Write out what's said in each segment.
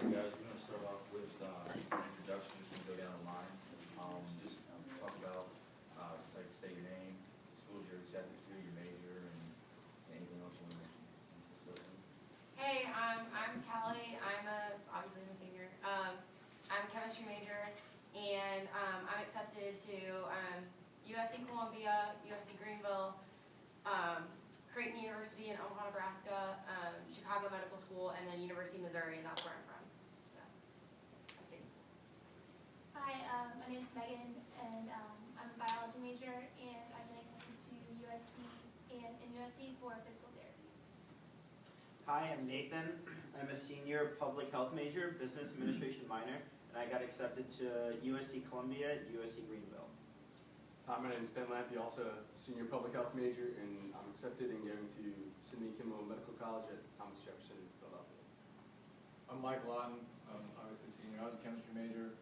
Guys, we're going to start off with an introduction. Just going to go down the line. Just talk about, like, say your name, the schools you're accepted to, your major, and anything else you want to mention. Hey, I'm Kelly. Obviously I'm a senior. I'm a chemistry major, and I'm accepted to USC Columbia, USC Greenville, Creighton University in Omaha, Nebraska, Chicago Medical School, and then University of Missouri, and that's where I'm from. So, I stay in school. Hi, my name is Megan, and I'm a biology major, and I've been accepted to USC and in USC for physical therapy. Hi, I'm Nathan. I'm a senior public health major, business administration minor, and I got accepted to USC Columbia, USC Greenville. Hi, my name is Ben Lampy, also a senior public health major, and I'm accepted and going to Sidney Kimmel Medical College at Thomas Jefferson, Philadelphia. I'm Mike Lawton, obviously senior. I was a chemistry major.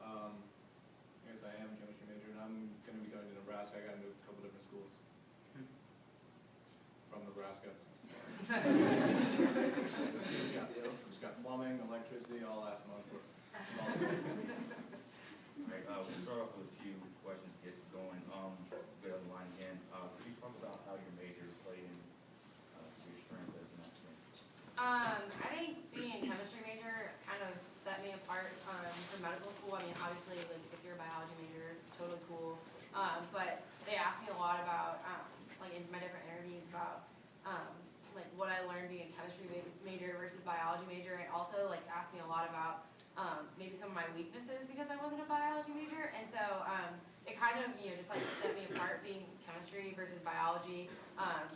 I guess I am a chemistry major, and I'm going to be going to Nebraska. I got into a couple different schools from Nebraska. Just got plumbing, electricity, all last month. All right, we'll start off with a few questions to get going. Go down the line again. Could you talk about how your major played in your strength as an athlete? I think being a chemistry major kind of set me apart from medical school. I mean, obviously, like, if you're a biology major, totally cool. But they asked me a lot about, like, in my different interviews about, like, what I learned being a chemistry major versus biology major, and also, like, asked me a lot about maybe some of my weaknesses because I wasn't a biology major, and so it kind of, just like set me apart being chemistry versus biology.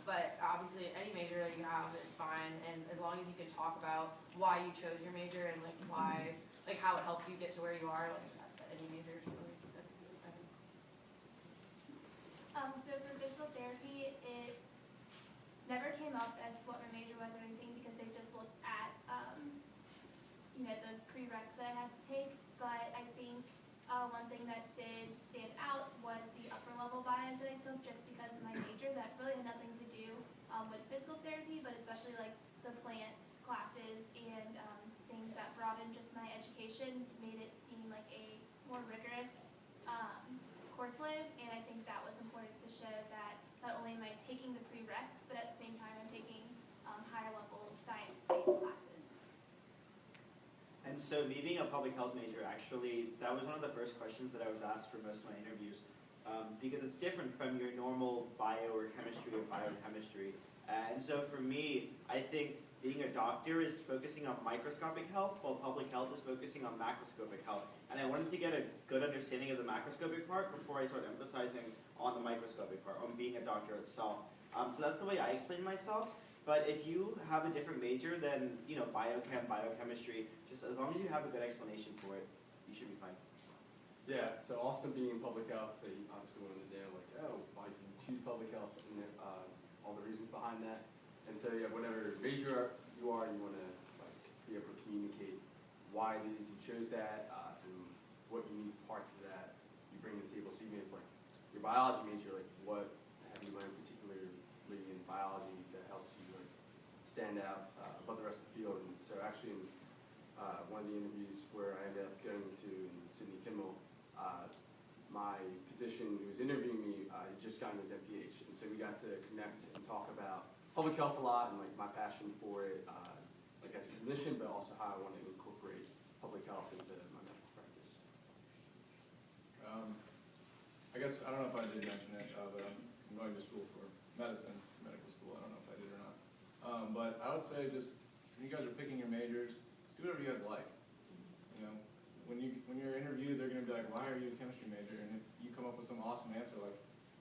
But obviously, any major that you have is fine, and as long as you can talk about why you chose your major and like why, like how it helped you get to where you are, like any major is really good. So for physical therapy, it never came up as what my major was or anything because they just looked at, the prereqs that I had to take. But I think one thing that did stand out was the upper level bias that I took just because of my major that really had nothing to do with physical therapy, but especially like the plant classes and things that broadened just my education made it seem like a more rigorous course load, and I think that was important to show that not only am I taking the prereqs, but at the same time I'm taking higher level science-based classes. And so me being a public health major, actually, that was one of the first questions that I was asked for most of my interviews, because it's different from your normal bio or chemistry or biochemistry. And so for me, I think being a doctor is focusing on microscopic health, while public health is focusing on macroscopic health. And I wanted to get a good understanding of the macroscopic part before I start emphasizing on the microscopic part, on being a doctor itself. So that's the way I explain myself. But if you have a different major than, biochem, biochemistry, just as long as you have a good explanation for it, you should be fine. Yeah, so also being in public health, they obviously wanted to know, like, oh, why did you choose public health, and all the reasons behind that. And so, yeah, whatever major you are, you want to be able to communicate why it is you chose that, and what unique parts of that you bring to the table. So even if, like, your biology major, like, what have you learned particularly in biology that helps you, like, stand out above the rest of the field? And so actually, in one of the interviews where I ended up going to Sidney Kimmel, my physician who was interviewing me had just gotten his MPH, and so we got to connect and talk about public health a lot and like my passion for it, like as a clinician, but also how I want to incorporate public health into my medical practice. I guess, I don't know if I did mention it, but I'm going to school for medicine, medical school. I don't know if I did or not. But I would say just, when you guys are picking your majors, just do whatever you guys like. When you're interviewed, they're going to be like, why are you a chemistry major? And if you come up with some awesome answer like,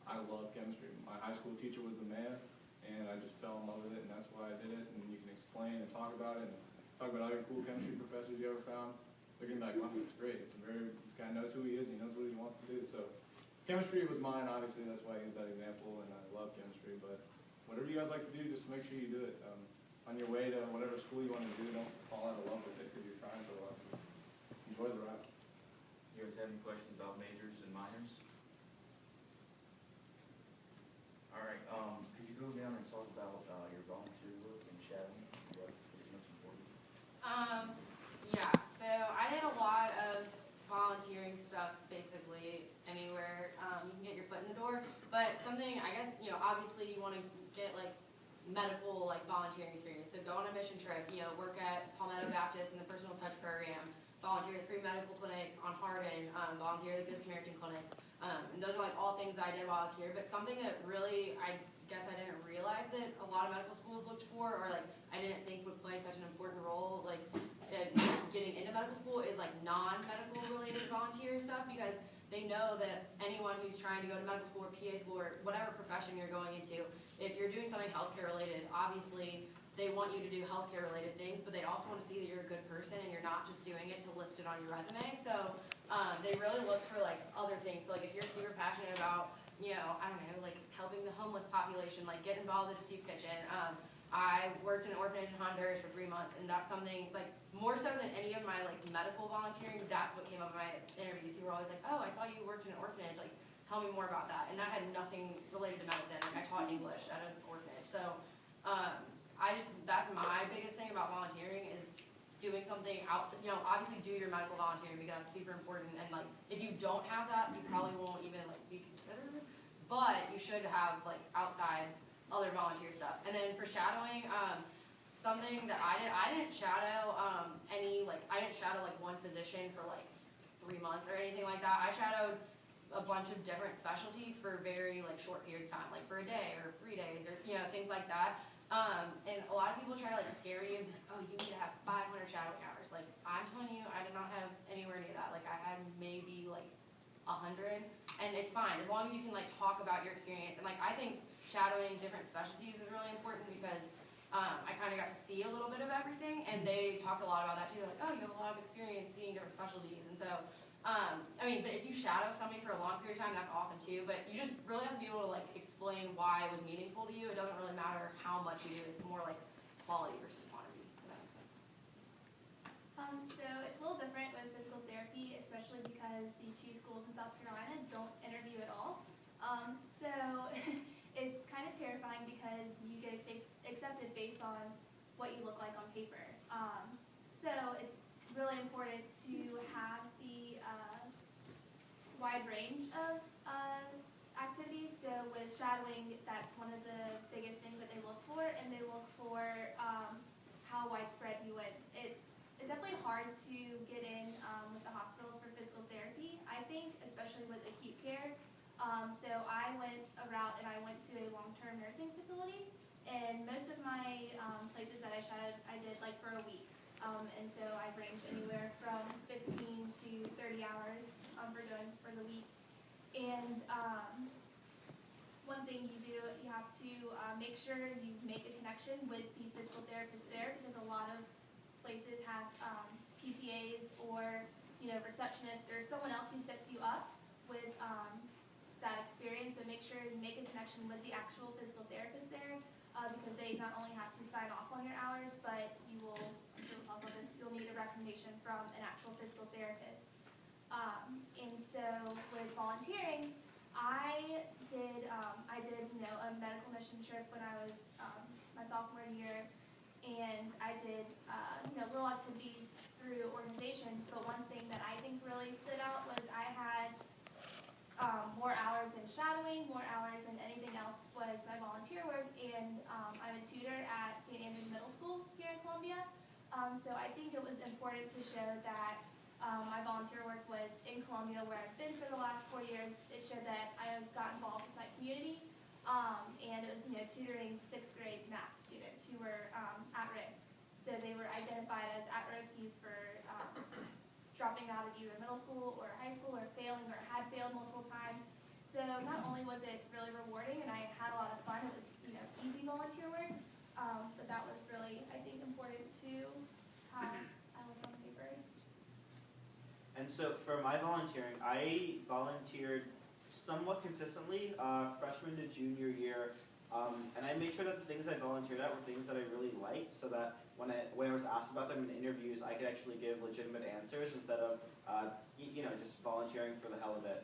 I love chemistry. My high school teacher was the man, and I just fell in love with it, and that's why I did it. And you can explain and talk about it, and talk about all your cool chemistry professors you ever found. They're going to be like, wow, that's great. This guy knows who he is, he knows what he wants to do. So chemistry was mine, obviously. That's why I use that example, and I love chemistry. But whatever you guys like to do, just make sure you do it. On your way to whatever school you want to do, don't fall out of love with it because you're trying so well. Just enjoy the ride. You guys have any questions about majors and minors? All right, could you go down and talk about your volunteer work and shadowing? What is most important? Yeah. mission trip, work at Palmetto Baptist in the personal touch program, volunteer at the free medical clinic on Hardin, volunteer at the Good Samaritan clinics. And those are like all things I did while I was here, but something that really, I guess I didn't realize that a lot of medical schools looked for, or like I didn't think would play such an important role, like in getting into medical school, is like non-medical related volunteer stuff, because they know that anyone who's trying to go to medical school or PA school or whatever profession you're going into, if you're doing something healthcare related, obviously they want you to do healthcare related things, but they also want to see that you're a good person and you're not just doing it to list it on your resume. So they really look for like other things. So like if you're super passionate about, I don't know, like helping the homeless population, like get involved in the soup kitchen. I worked in an orphanage in Honduras for 3 months, and that's something like more so than any of my like medical volunteering. That's what came up in my interviews. People were always like, "Oh, I saw you worked in an orphanage. Like, tell me more about that." And that had nothing related to medicine. Like I taught English at an orphanage. So that's my biggest thing about volunteering is doing something out. Obviously do your medical volunteering because that's super important. And like if you don't have that, you probably won't even like be considered. But you should have like outside other volunteer stuff. And then for shadowing, something that I didn't shadow I didn't shadow like one physician for like 3 months or anything like that. I shadowed a bunch of different specialties for very like short periods of time, like for a day or 3 days or things like that. And a lot of people try to like scare you, oh, you need to have 500 shadowing hours. Like I'm telling you, I did not have anywhere near that. Like I had maybe like 100, and it's fine as long as you can like talk about your experience. And like I think shadowing different specialties is really important because I kind of got to see a little bit of everything, and they talked a lot about that too. They're like, oh, you have a lot of experience seeing different specialties, and so but if you shadow somebody for a long period of time, that's awesome too. But you just really have to be able to like explain why it was meaningful to you. It doesn't really matter how much you do; it's more like quality versus quantity. If that makes sense. So it's a little different with physical therapy, especially because the 2 schools in South Carolina don't interview at all. So it's kind of terrifying because you get accepted based on what you look like on paper. So it's really important to have the wide range of activities. So with shadowing, that's one of the biggest things that they look for, and they look for how widespread you went. It's definitely hard to get in with the hospitals for physical therapy, I think, especially with acute care. So I went a route and I went to a long-term nursing facility, and most of my places that I shadowed, I did like for a week. And so I ranged anywhere from 15 to 30 hours for the week. And one thing you do, you have to make sure you make a connection with the physical therapist there, because a lot of places have PTAs or receptionists or someone else who sets you up with that experience. But make sure you make a connection with the actual physical therapist there, because they not only have to sign off on your hours, but you'll need a recommendation from an actual physical therapist. And so with volunteering, I did a medical mission trip when I was my sophomore year, and I did little activities through organizations. But one thing that I think really stood out was I had more hours than shadowing, more hours than anything else was my volunteer work, and I'm a tutor at St. Andrews Middle School here in Columbia. So I think it was important to show that my volunteer work was in Columbia, where I've been for the last 4 years. It showed that I got involved with my community, and it was tutoring 6th grade math students who were at risk. So they were identified as at-risk youth for dropping out of either middle school or high school, or failing, or had failed multiple times. So not only was it really rewarding and I had a lot of fun, it was easy volunteer work, but that was really, I think, important to how I look on paper. And so for my volunteering, I volunteered somewhat consistently freshman to junior year, and I made sure that the things I volunteered at were things that I really liked, so that when I was asked about them in interviews, I could actually give legitimate answers instead of just volunteering for the hell of it.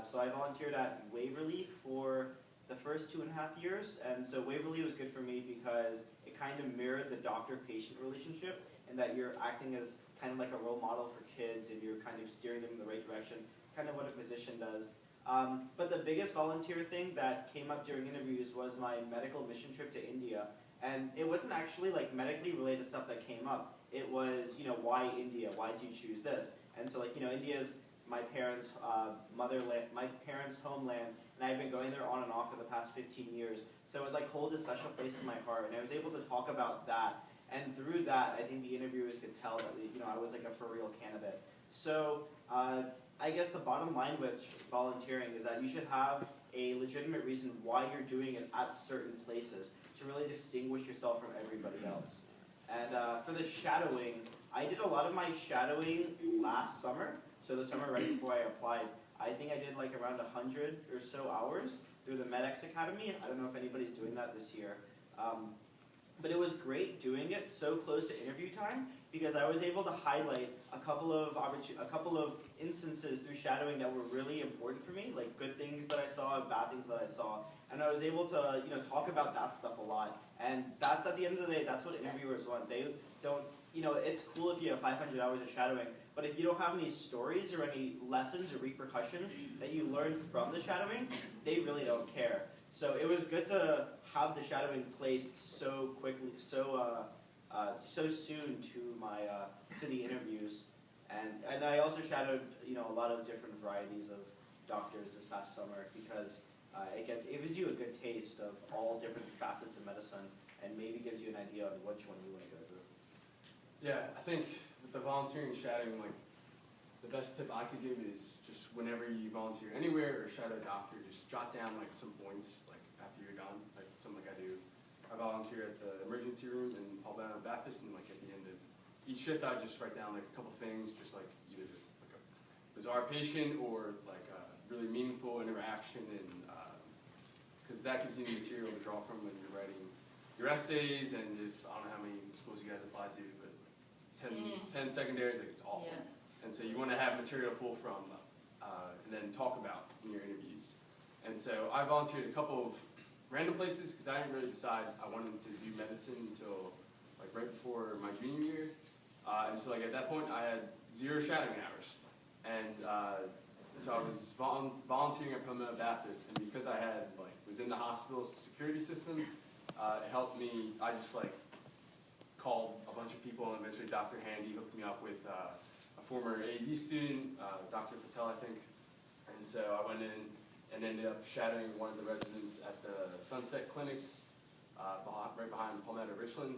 So I volunteered at Waverly for the first 2.5 years, and so Waverly was good for me because it kind of mirrored the doctor-patient relationship, and that you're acting as kind of like a role model for kids, and you're kind of steering them in the right direction. It's kind of what a physician does. But the biggest volunteer thing that came up during interviews was my medical mission trip to India. And it wasn't actually like medically related stuff that came up. It was, why India? Why did you choose this? And so India's my parents' motherland, my parents' homeland, and I've been going there on and off for the past 15 years. So it holds a special place in my heart, and I was able to talk about that. And through that, I think the interviewers could tell that I was a for real candidate. So I guess the bottom line with volunteering is that you should have a legitimate reason why you're doing it at certain places to really distinguish yourself from everybody else. And for the shadowing, I did a lot of my shadowing last summer. So the summer right before I applied, I think I did around 100 or so hours through the MedX Academy. I don't know if anybody's doing that this year. But it was great doing it so close to interview time because I was able to highlight a couple of instances through shadowing that were really important for me, like good things that I saw and bad things that I saw. And I was able to talk about that stuff a lot. And that's, at the end of the day, that's what interviewers want. They don't, it's cool if you have 500 hours of shadowing, but if you don't have any stories or any lessons or repercussions that you learned from the shadowing, they really don't care. So it was good to have the shadowing placed so quickly, so soon to the interviews, and I also shadowed a lot of different varieties of doctors this past summer because it gives you a good taste of all different facets of medicine and maybe gives you an idea of which one you want to go through. Yeah, I think with the volunteering and shadowing, the best tip I could give is just whenever you volunteer anywhere or shadow a doctor, just jot down some points after you're done, something I do. I volunteer at the emergency room in Paul Brown Baptist, and at the end of each shift, I just write down a couple things, just either a bizarre patient or a really meaningful interaction, and because that gives you material to draw from when you're writing your essays. And I don't know how many schools you guys apply to, but 10 secondaries, it's awful. Yes. And so you want to have material to pull from and then talk about in your interviews. And so I volunteered a couple of random places because I didn't really decide I wanted to do medicine until right before my junior year. And so at that point I had 0 shadowing hours. And so I was volunteering at Palmetto Baptist, and because I had was in the hospital security system, it helped me. I just called a bunch of people, and eventually Dr. Handy hooked me up with a former AED student, Dr. Patel, I think. And so I went in and ended up shadowing one of the residents at the Sunset Clinic, right behind Palmetto Richland.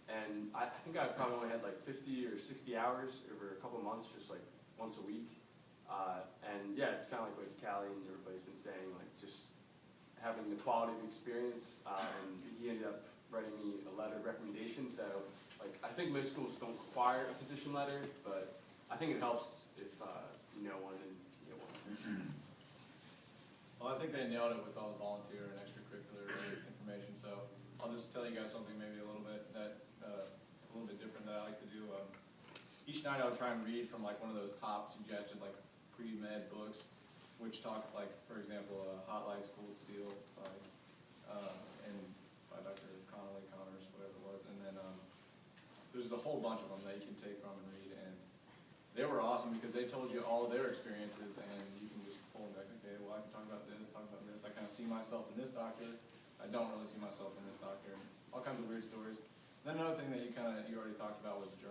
And I think I probably only had 50 or 60 hours over a couple of months, just once a week. And yeah, it's kind of what Callie and everybody's been saying, just having the quality of experience. And he ended up writing me a letter of recommendation. So I think most schools don't require a position letter, but I think it helps if you know one and you get one. Well, I think they nailed it with all the volunteer and extracurricular information. So I'll just tell you guys something maybe a little bit different that I like to do. Each night I'll try and read from one of those top suggested pre-med books, which talk for example, Hot Lights, Cold Steel by Dr. Connors, whatever it was, and then there's a whole bunch of them that you can take from and read, and they were awesome because they told you all of their experiences, and you can just pull them back. Okay, well I can talk about this. I kind of see myself in this doctor. I don't really see myself in this doctor. All kinds of weird stories. Then another thing that you already talked about was journaling.